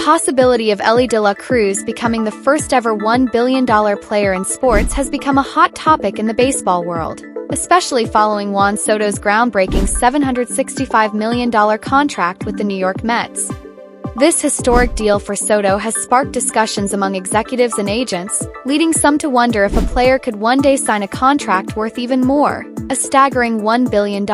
possibility of Elly De La Cruz becoming the first ever $1 billion player in sports has become a hot topic in the baseball world, especially following Juan Soto's groundbreaking $765 million contract with the New York Mets. This historic deal for Soto has sparked discussions among executives and agents, leading some to wonder if a player could one day sign a contract worth even more, a staggering $1 billion.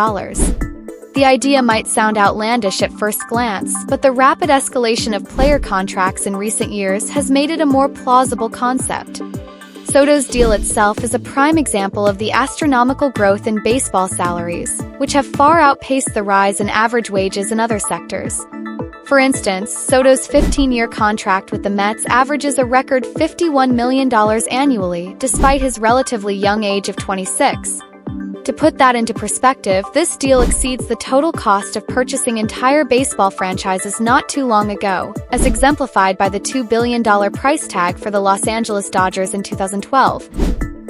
The idea might sound outlandish at first glance, but the rapid escalation of player contracts in recent years has made it a more plausible concept. Soto's deal itself is a prime example of the astronomical growth in baseball salaries, which have far outpaced the rise in average wages in other sectors. For instance, Soto's 15-year contract with the Mets averages a record $51 million annually, despite his relatively young age of 26. To put that into perspective, this deal exceeds the total cost of purchasing entire baseball franchises not too long ago, as exemplified by the $2 billion price tag for the Los Angeles Dodgers in 2012.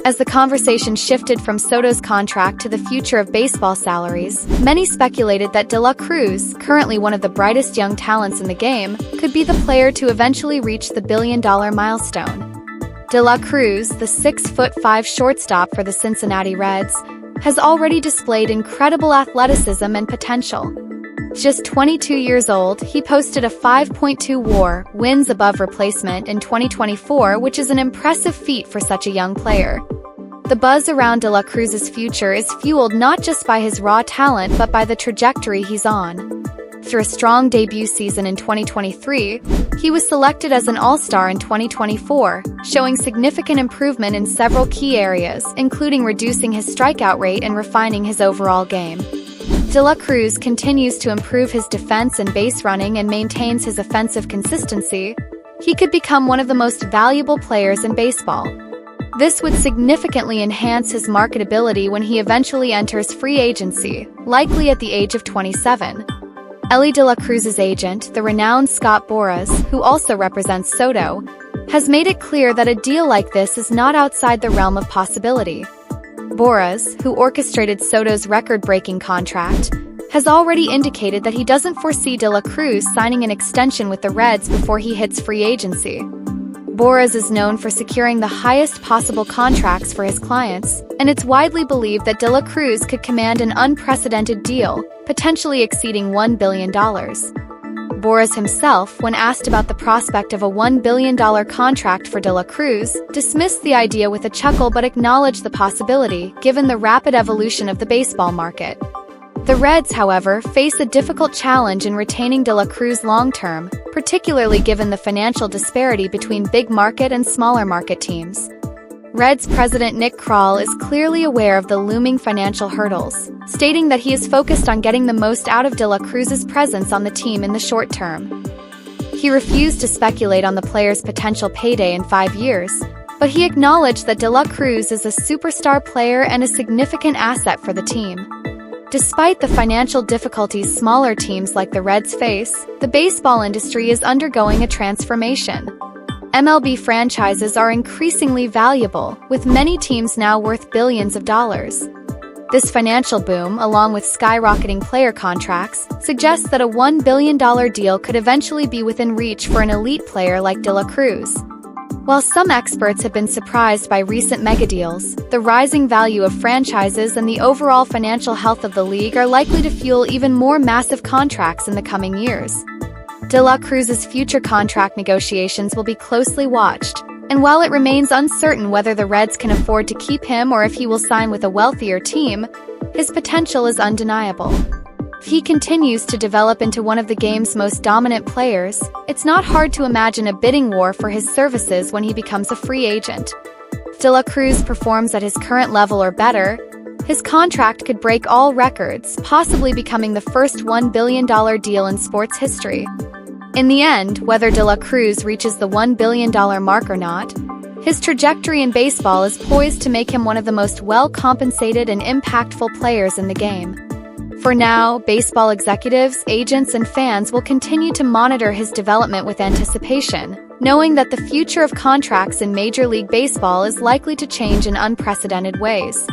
As the conversation shifted from Soto's contract to the future of baseball salaries, many speculated that De La Cruz, currently one of the brightest young talents in the game, could be the player to eventually reach the billion-dollar milestone. De La Cruz, the 6'5" shortstop for the Cincinnati Reds, has already displayed incredible athleticism and potential. Just 22 years old, he posted a 5.2 WAR, wins above replacement, in 2024, which is an impressive feat for such a young player. The buzz around De La Cruz's future is fueled not just by his raw talent but by the trajectory he's on. Through a strong debut season in 2023, he was selected as an All-Star in 2024, showing significant improvement in several key areas, including reducing his strikeout rate and refining his overall game. De La Cruz continues to improve his defense and base running and maintains his offensive consistency. He could become one of the most valuable players in baseball. This would significantly enhance his marketability when he eventually enters free agency, likely at the age of 27. Elly De La Cruz's agent, the renowned Scott Boras, who also represents Soto, has made it clear that a deal like this is not outside the realm of possibility. Boras, who orchestrated Soto's record-breaking contract, has already indicated that he doesn't foresee De La Cruz signing an extension with the Reds before he hits free agency. Boras is known for securing the highest possible contracts for his clients, and it's widely believed that De La Cruz could command an unprecedented deal, potentially exceeding $1 billion. Boras himself, when asked about the prospect of a $1 billion contract for De La Cruz, dismissed the idea with a chuckle but acknowledged the possibility, given the rapid evolution of the baseball market. The Reds, however, face a difficult challenge in retaining De La Cruz long-term, particularly given the financial disparity between big-market and smaller-market teams. Reds president Nick Krall is clearly aware of the looming financial hurdles, stating that he is focused on getting the most out of De La Cruz's presence on the team in the short term. He refused to speculate on the player's potential payday in 5 years, but he acknowledged that De La Cruz is a superstar player and a significant asset for the team. Despite the financial difficulties smaller teams like the Reds face, the baseball industry is undergoing a transformation. MLB franchises are increasingly valuable, with many teams now worth billions of dollars. This financial boom, along with skyrocketing player contracts, suggests that a $1 billion deal could eventually be within reach for an elite player like De La Cruz. While some experts have been surprised by recent megadeals, the rising value of franchises and the overall financial health of the league are likely to fuel even more massive contracts in the coming years. De La Cruz's future contract negotiations will be closely watched, and while it remains uncertain whether the Reds can afford to keep him or if he will sign with a wealthier team, his potential is undeniable. If he continues to develop into one of the game's most dominant players, it's not hard to imagine a bidding war for his services when he becomes a free agent. If De La Cruz performs at his current level or better, his contract could break all records, possibly becoming the first $1 billion deal in sports history. In the end, whether De La Cruz reaches the $1 billion mark or not, his trajectory in baseball is poised to make him one of the most well-compensated and impactful players in the game. For now, baseball executives, agents, and fans will continue to monitor his development with anticipation, knowing that the future of contracts in Major League Baseball is likely to change in unprecedented ways.